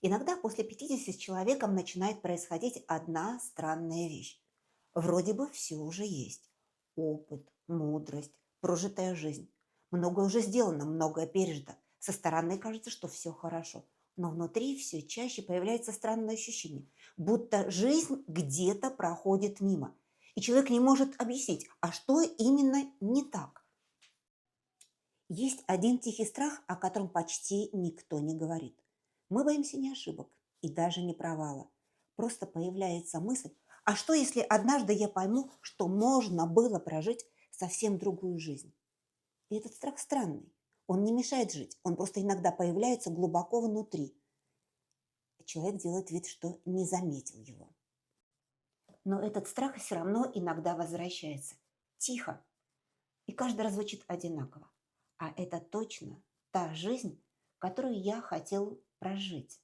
Иногда после 50 с человеком начинает происходить одна странная вещь. Вроде бы все уже есть. Опыт, мудрость, прожитая жизнь. Многое уже сделано, многое пережито. Со стороны кажется, что все хорошо. Но внутри все чаще появляется странное ощущение, будто жизнь где-то проходит мимо. И человек не может объяснить, а что именно не так. Есть один тихий страх, о котором почти никто не говорит. Мы боимся не ошибок и даже не провала. Просто появляется мысль, а что если однажды я пойму, что можно было прожить совсем другую жизнь? И этот страх странный. Он не мешает жить, он просто иногда появляется глубоко внутри. Человек делает вид, что не заметил его. Но этот страх все равно иногда возвращается. Тихо. И каждый раз звучит одинаково. А это точно та жизнь, которую я хотел прожить.